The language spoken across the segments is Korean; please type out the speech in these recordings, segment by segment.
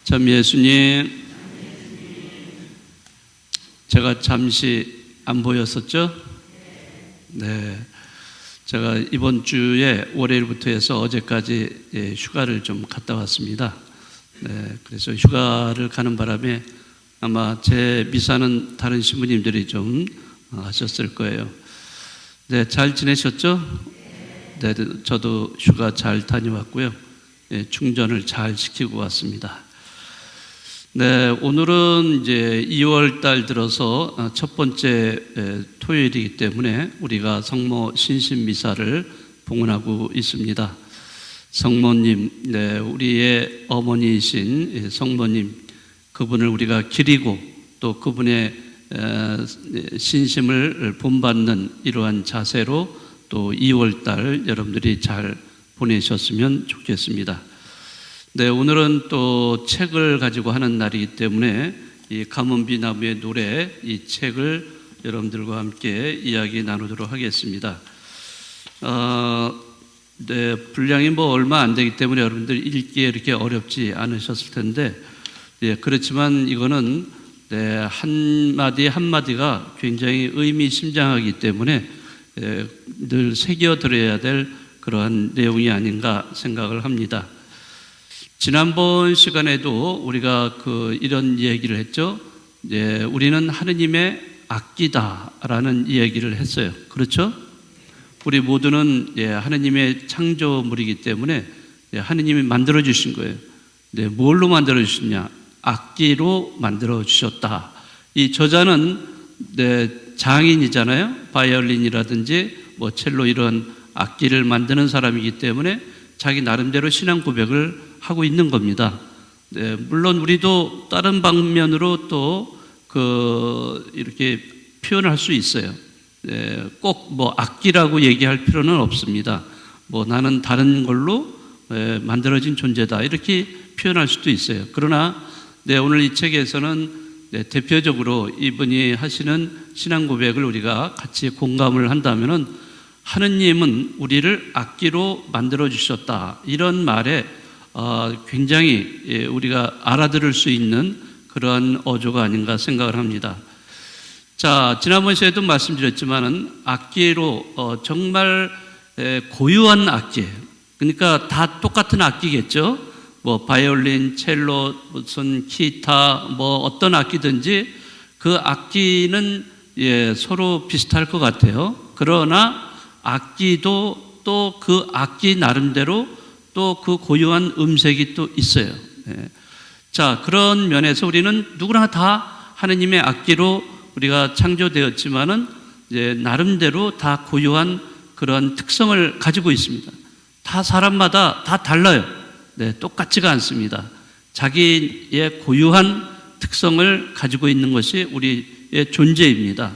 참 예수님, 제가 잠시 안 보였었죠? 네. 제가 이번 주에 월요일부터 해서 어제까지 휴가를 좀 갔다 왔습니다. 네. 그래서 휴가를 가는 바람에 아마 제 미사는 다른 신부님들이 좀 하셨을 거예요. 네. 잘 지내셨죠? 네. 저도 휴가 잘 다녀왔고요. 충전을 잘 시키고 왔습니다. 네, 오늘은 이제 2월 달 들어서 첫 번째 토요일이기 때문에 우리가 성모 신신 미사를 봉헌하고 있습니다. 성모님, 네, 우리의 어머니이신 성모님, 그분을 우리가 기리고 또 그분의 신심을 본받는 이러한 자세로 또 2월 달 여러분들이 잘 보내셨으면 좋겠습니다. 네, 오늘은 또 책을 가지고 하는 날이기 때문에 이 가문비 나무의 노래, 이 책을 여러분들과 함께 이야기 나누도록 하겠습니다. 네, 분량이 얼마 안 되기 때문에 여러분들 읽기에 이렇게 어렵지 않으셨을 텐데, 예, 그렇지만 이거는 네, 한마디 한마디가 굉장히 의미심장하기 때문에 늘 새겨들어야 될 그러한 내용이 아닌가 생각을 합니다. 지난번 시간에도 우리가 이런 얘기를 했죠. 예, 우리는 하느님의 악기다라는 이야기를 했어요. 그렇죠? 우리 모두는 하느님의 창조물이기 때문에 하느님이 만들어 주신 거예요. 네, 뭘로 만들어 주셨냐? 악기로 만들어 주셨다. 이 저자는 장인이잖아요. 바이올린이라든지 첼로 이런 악기를 만드는 사람이기 때문에 자기 나름대로 신앙 고백을 하고 있는 겁니다. 네, 물론 우리도 다른 방면으로 또 이렇게 표현할 수 있어요. 네, 꼭 악기라고 얘기할 필요는 없습니다. 나는 다른 걸로 만들어진 존재다 이렇게 표현할 수도 있어요. 그러나 오늘 이 책에서는 대표적으로 이분이 하시는 신앙 고백을 우리가 같이 공감을 한다면은 하느님은 우리를 악기로 만들어 주셨다 이런 말에 굉장히 우리가 알아들을 수 있는 그러한 어조가 아닌가 생각을 합니다. 자, 지난번 시간에도 말씀드렸지만은 악기로 정말 고유한 악기, 그러니까 다 똑같은 악기겠죠. 바이올린, 첼로, 무슨 기타, 어떤 악기든지 그 악기는 서로 비슷할 것 같아요. 그러나 악기도 또 그 악기 나름대로 또 그 고유한 음색이 또 있어요. 자, 그런 면에서 우리는 누구나 다 하느님의 악기로 우리가 창조되었지만은 나름대로 다 고유한 그런 특성을 가지고 있습니다. 다 사람마다 다 달라요. 똑같지가 않습니다. 자기의 고유한 특성을 가지고 있는 것이 우리의 존재입니다.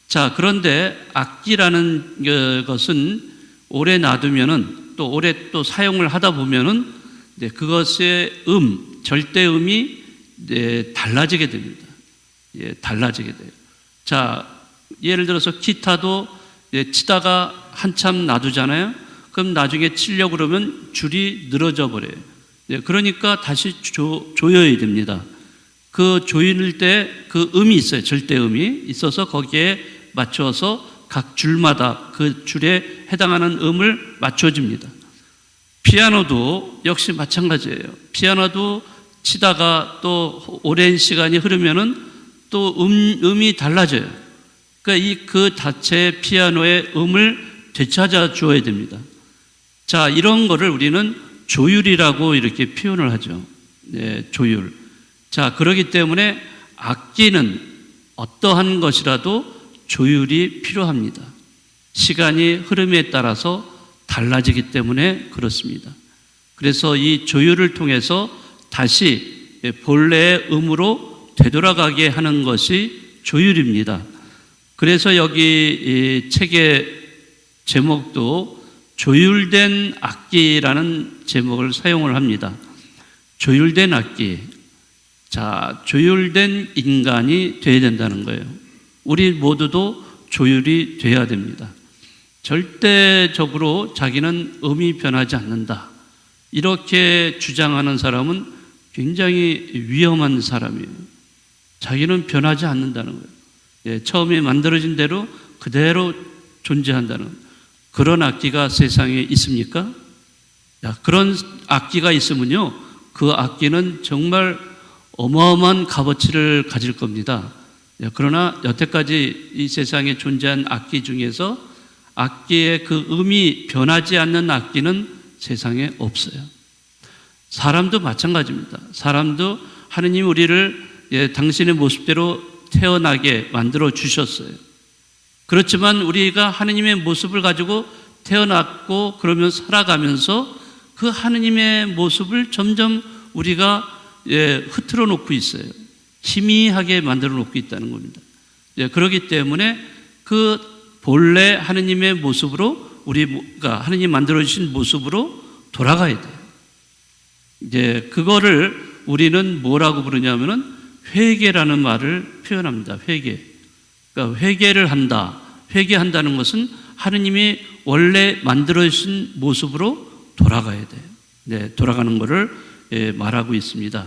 자, 그런데 악기라는 것은 오래 놔두면은 또 오래 또 사용을 하다 보면은 그것의 절대음이 달라지게 됩니다. 달라지게 돼요. 자, 예를 들어서 기타도 치다가 한참 놔두잖아요. 그럼 나중에 치려고 그러면 줄이 늘어져 버려요. 그러니까 다시 조여야 됩니다. 그 조일 때 그 음이 있어요. 절대음이 있어서 거기에 맞춰서 각 줄마다 그 줄에 해당하는 음을 맞춰줍니다. 피아노도 역시 마찬가지예요. 피아노도 치다가 또 오랜 시간이 흐르면은 또 음이 달라져요. 그러니까 그 자체의 피아노의 음을 되찾아 주어야 됩니다. 자, 이런 거를 우리는 조율이라고 이렇게 표현을 하죠. 조율. 자, 그렇기 때문에 악기는 어떠한 것이라도 조율이 필요합니다. 시간이 흐름에 따라서 달라지기 때문에 그렇습니다. 그래서 이 조율을 통해서 다시 본래의 음으로 되돌아가게 하는 것이 조율입니다. 그래서 여기 이 책의 제목도 조율된 악기라는 제목을 사용을 합니다. 조율된 악기. 자, 조율된 인간이 되어야 된다는 거예요. 우리 모두도 조율이 돼야 됩니다. 절대적으로 자기는 음이 변하지 않는다. 이렇게 주장하는 사람은 굉장히 위험한 사람이에요. 자기는 변하지 않는다는 거예요. 예, 처음에 만들어진 대로 그대로 존재한다는 그런 악기가 세상에 있습니까? 그런 악기가 있으면요, 그 악기는 정말 어마어마한 값어치를 가질 겁니다. 그러나 여태까지 이 세상에 존재한 악기 중에서 악기의 그 음이 변하지 않는 악기는 세상에 없어요. 사람도 마찬가지입니다. 사람도 하느님 우리를 당신의 모습대로 태어나게 만들어 주셨어요. 그렇지만 우리가 하느님의 모습을 가지고 태어났고 그러면 살아가면서 그 하느님의 모습을 점점 우리가 흐트러 놓고 있어요. 희미하게 만들어 놓고 있다는 겁니다. 그렇기 때문에 그 본래 하느님의 모습으로 우리가 하느님 만들어 주신 모습으로 돌아가야 돼요. 이제 그거를 우리는 뭐라고 부르냐면은 회개라는 말을 표현합니다. 회개. 그러니까 회개를 한다. 회개한다는 것은 하느님이 원래 만들어 주신 모습으로 돌아가야 돼요. 네, 돌아가는 것을 말하고 있습니다.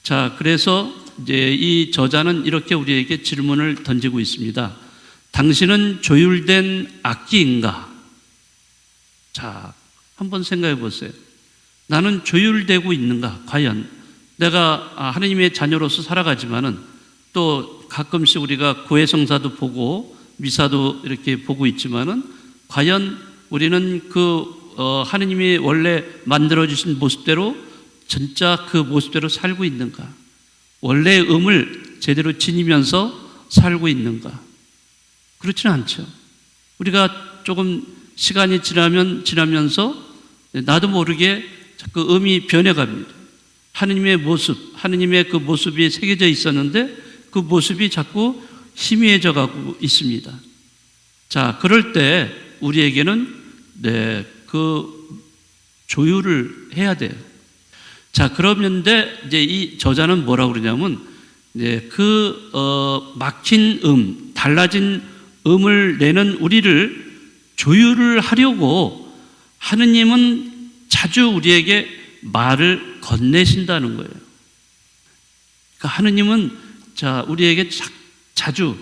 자, 그래서 이제 이 저자는 이렇게 우리에게 질문을 던지고 있습니다. 당신은 조율된 악기인가? 자, 한번 생각해 보세요. 나는 조율되고 있는가? 과연 내가 하느님의 자녀로서 살아가지만은 또 가끔씩 우리가 고해성사도 보고 미사도 이렇게 보고 있지만은 과연 우리는 하느님이 원래 만들어주신 모습대로 진짜 그 모습대로 살고 있는가? 원래의 음을 제대로 지니면서 살고 있는가? 그렇지는 않죠. 우리가 조금 시간이 지나면서 나도 모르게 자꾸 음이 변해갑니다. 하느님의 모습, 하느님의 그 모습이 새겨져 있었는데 그 모습이 자꾸 희미해져 가고 있습니다. 자, 그럴 때 우리에게는 그 조율을 해야 돼요. 자, 그러면데 이제 이 저자는 뭐라고 그러냐면 막힌 달라진 음을 내는 우리를 조율을 하려고 하느님은 자주 우리에게 말을 건네신다는 거예요. 그러니까 하느님은 우리에게 자주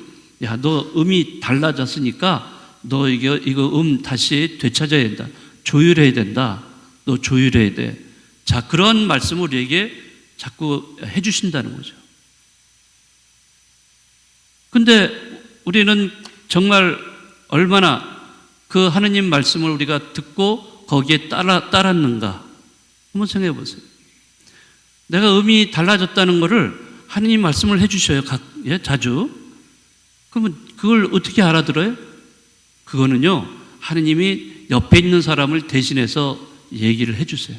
너 음이 달라졌으니까 너 이거 다시 되찾아야 된다. 조율해야 된다. 너 조율해야 돼. 자, 그런 말씀을 우리에게 자꾸 해주신다는 거죠. 근데 우리는 정말 얼마나 그 하느님 말씀을 우리가 듣고 거기에 따랐는가? 한번 생각해 보세요. 내가 음이 달라졌다는 것을 하느님 말씀을 해주셔요. 자주. 그러면 그걸 어떻게 알아들어요? 그거는요, 하느님이 옆에 있는 사람을 대신해서 얘기를 해주세요.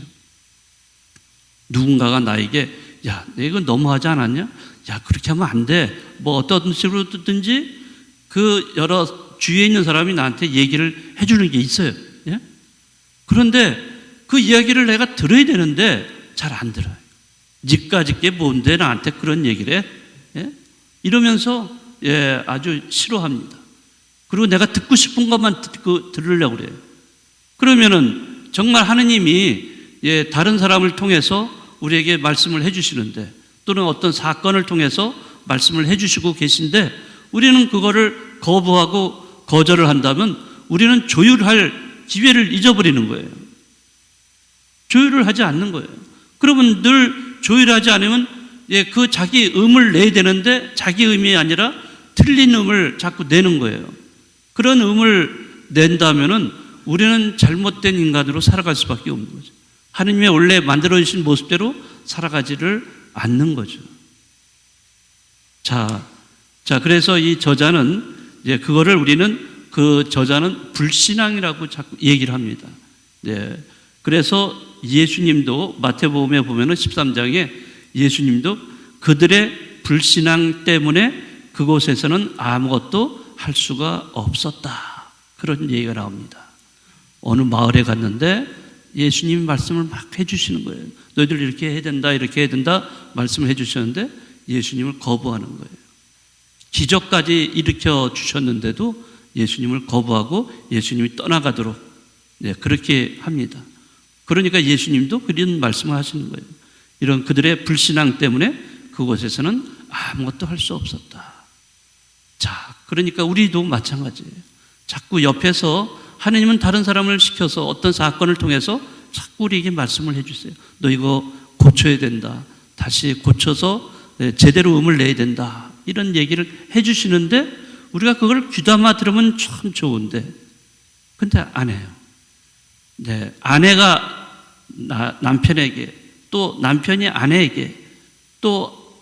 누군가가 나에게 야, 내 이건 너무하지 않았냐? 야, 그렇게 하면 안 돼. 뭐 어떤 식으로 듣든지 그 여러 주위에 있는 사람이 나한테 얘기를 해주는 게 있어요. 예? 그런데 그 이야기를 내가 들어야 되는데 잘 안 들어요. 니까짓게 뭔데 나한테 그런 얘기를 해? 예? 이러면서 아주 싫어합니다. 그리고 내가 듣고 싶은 것만 들으려고 그래요. 그러면은 정말 하느님이 다른 사람을 통해서 우리에게 말씀을 해주시는데 또는 어떤 사건을 통해서 말씀을 해주시고 계신데 우리는 그거를 거부하고 거절을 한다면 우리는 조율할 기회를 잊어버리는 거예요. 조율을 하지 않는 거예요. 그러면 늘 조율하지 않으면 그 자기 음을 내야 되는데 자기 음이 아니라 틀린 음을 자꾸 내는 거예요. 그런 음을 낸다면은 우리는 잘못된 인간으로 살아갈 수밖에 없는 거죠. 하느님의 원래 만들어주신 모습대로 살아가지를 않는 거죠. 자, 그래서 이 저자는 그거를 우리는 그 저자는 불신앙이라고 자꾸 얘기를 합니다. 그래서 예수님도 마태복음에 보면은 13장에 예수님도 그들의 불신앙 때문에 그곳에서는 아무것도 할 수가 없었다. 그런 얘기가 나옵니다. 어느 마을에 갔는데 예수님이 말씀을 막 해주시는 거예요. 너희들 이렇게 해야 된다, 이렇게 해야 된다 말씀을 해주셨는데 예수님을 거부하는 거예요. 기적까지 일으켜 주셨는데도 예수님을 거부하고 예수님이 떠나가도록 그렇게 합니다. 그러니까 예수님도 그런 말씀을 하시는 거예요. 이런 그들의 불신앙 때문에 그곳에서는 아무것도 할 수 없었다. 자, 그러니까 우리도 마찬가지예요. 자꾸 옆에서 하느님은 다른 사람을 시켜서 어떤 사건을 통해서 자꾸 우리에게 말씀을 해주세요. 너 이거 고쳐야 된다. 다시 고쳐서 제대로 음을 내야 된다. 이런 얘기를 해주시는데 우리가 그걸 귀담아 들으면 참 좋은데 근데 안 해요. 네, 아내가 남편에게 또 남편이 아내에게 또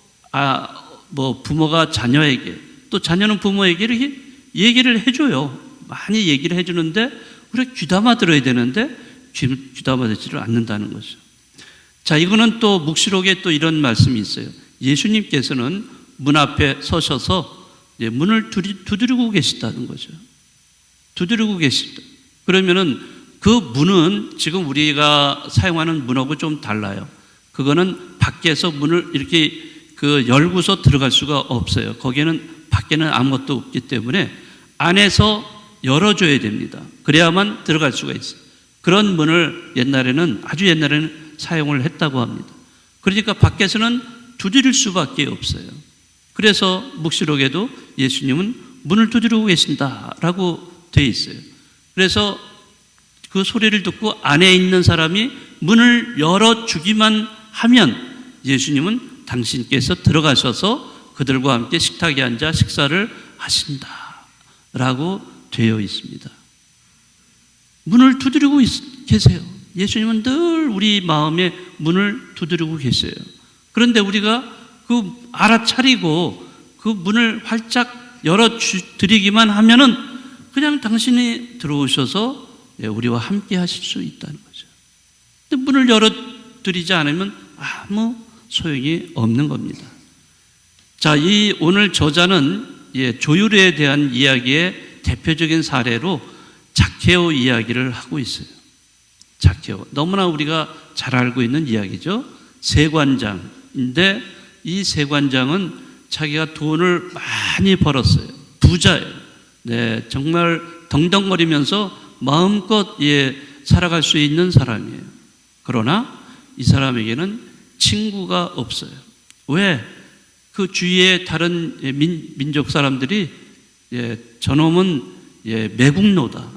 부모가 자녀에게 또 자녀는 부모에게 이렇게 얘기를 해줘요. 많이 얘기를 해주는데 우리가 귀담아 들어야 되는데 귀담아 듣지를 않는다는 거죠. 자, 이거는 또 묵시록에 또 이런 말씀이 있어요. 예수님께서는 문 앞에 서셔서 문을 두드리고 계시다는 거죠. 두드리고 계시다. 그러면은 그 문은 지금 우리가 사용하는 문하고 좀 달라요. 그거는 밖에서 문을 이렇게 열고서 들어갈 수가 없어요. 거기에는 밖에는 아무것도 없기 때문에 안에서 열어줘야 됩니다. 그래야만 들어갈 수가 있어요. 그런 문을 아주 옛날에는 사용을 했다고 합니다. 그러니까 밖에서는 두드릴 수밖에 없어요. 그래서 묵시록에도 예수님은 문을 두드리고 계신다라고 되어 있어요. 그래서 그 소리를 듣고 안에 있는 사람이 문을 열어주기만 하면 예수님은 당신께서 들어가셔서 그들과 함께 식탁에 앉아 식사를 하신다라고 되어 있습니다. 문을 두드리고 계세요. 예수님은 늘 우리 마음에 문을 두드리고 계세요. 그런데 우리가 알아차리고 그 문을 활짝 열어드리기만 하면은 그냥 당신이 들어오셔서 우리와 함께 하실 수 있다는 거죠. 근데 문을 열어드리지 않으면 아무 소용이 없는 겁니다. 자, 이 오늘 저자는 조율에 대한 이야기의 대표적인 사례로 zakhe오 이야기를 하고 있어요. zakhe오. 너무나 우리가 잘 알고 있는 이야기죠. 세관장인데 이 세관장은 자기가 돈을 많이 벌었어요. 부자예요. 네, 정말 덩덩거리면서 마음껏 살아갈 수 있는 사람이에요. 그러나 이 사람에게는 친구가 없어요. 왜? 그 주위에 다른 민족 사람들이 저놈은 매국노다.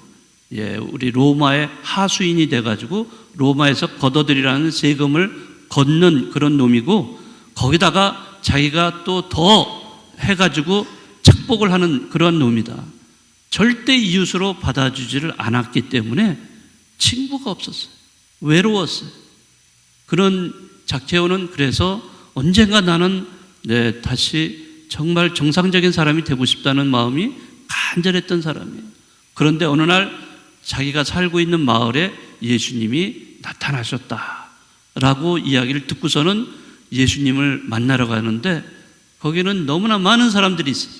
우리 로마의 하수인이 돼가지고 로마에서 걷어들이라는 세금을 걷는 그런 놈이고 거기다가 자기가 또 더 해가지고 착복을 하는 그런 놈이다. 절대 이웃으로 받아주지를 않았기 때문에 친구가 없었어요. 외로웠어요. 그런 zakhe오는 그래서 언젠가 나는 다시 정말 정상적인 사람이 되고 싶다는 마음이 간절했던 사람이에요. 그런데 어느 날 자기가 살고 있는 마을에 예수님이 나타나셨다라고 이야기를 듣고서는 예수님을 만나러 가는데 거기는 너무나 많은 사람들이 있어요.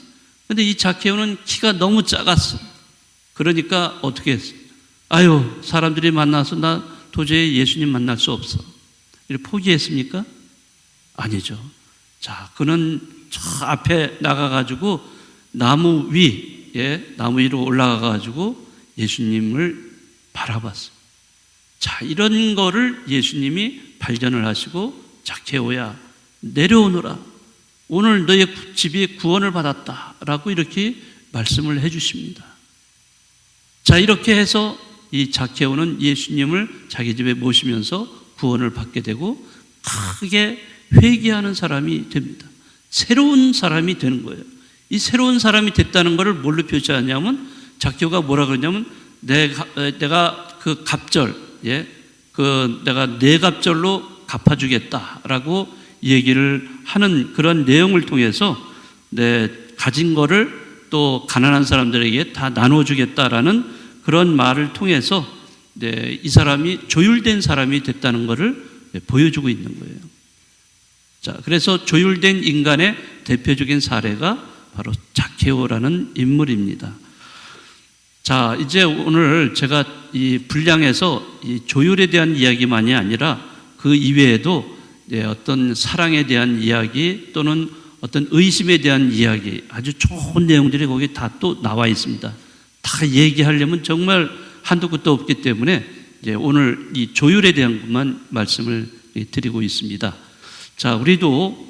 그런데 이 zakhe오는 키가 너무 작았어요. 그러니까 어떻게 했어요? 사람들이 만나서 나 도저히 예수님 만날 수 없어. 이렇게 포기했습니까? 아니죠. 자, 그는 저 앞에 나가가지고 나무 위로 올라가가지고 예수님을 바라봤어요. 자, 이런 거를 예수님이 발견을 하시고 zakhe오야 내려오너라. 오늘 너의 집이 구원을 받았다라고 이렇게 말씀을 해주십니다. 자, 이렇게 해서 이 zakhe오는 예수님을 자기 집에 모시면서 구원을 받게 되고 크게 회개하는 사람이 됩니다. 새로운 사람이 되는 거예요. 이 새로운 사람이 됐다는 것을 뭘로 표시하냐면 zakhe오가 뭐라 그러냐면 내가 그 갑절, 내가 네 갑절로 갚아주겠다라고 얘기를 하는 그런 내용을 통해서 가진 거를 또 가난한 사람들에게 다 나눠주겠다라는 그런 말을 통해서 이 사람이 조율된 사람이 됐다는 것을 보여주고 있는 거예요. 자, 그래서 조율된 인간의 대표적인 사례가 바로 zakhe오라는 인물입니다. 자, 이제 오늘 제가 이 분량에서 이 조율에 대한 이야기만이 아니라 그 이외에도 어떤 사랑에 대한 이야기 또는 어떤 의심에 대한 이야기 아주 좋은 내용들이 거기 다 또 나와 있습니다. 다 얘기하려면 정말 한도 끝도 없기 때문에 이제 오늘 이 조율에 대한 것만 말씀을 드리고 있습니다. 자, 우리도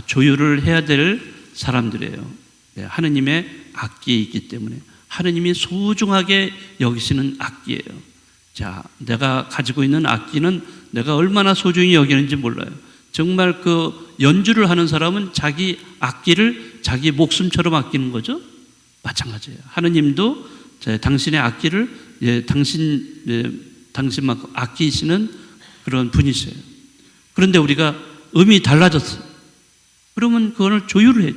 조율을 해야 될 사람들이에요. 네, 하느님의 악기이기 때문에 하느님이 소중하게 여기시는 악기예요. 자, 내가 가지고 있는 악기는 내가 얼마나 소중히 여기는지 몰라요. 정말 그 연주를 하는 사람은 자기 악기를 자기 목숨처럼 아끼는 거죠. 마찬가지예요. 하느님도 당신의 악기를 당신만큼 아끼시는 그런 분이세요. 그런데 우리가 음이 달라졌어요. 그러면 그거를 조율을 해야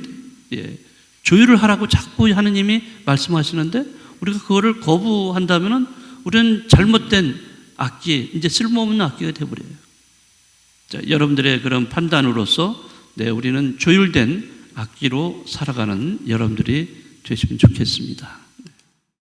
돼요. 조율을 하라고 자꾸 하느님이 말씀하시는데 우리가 그거를 거부한다면은 우리는 잘못된 악기, 이제 쓸모없는 악기가 되어버려요. 자, 여러분들의 그런 판단으로서 우리는 조율된 악기로 살아가는 여러분들이 되시면 좋겠습니다.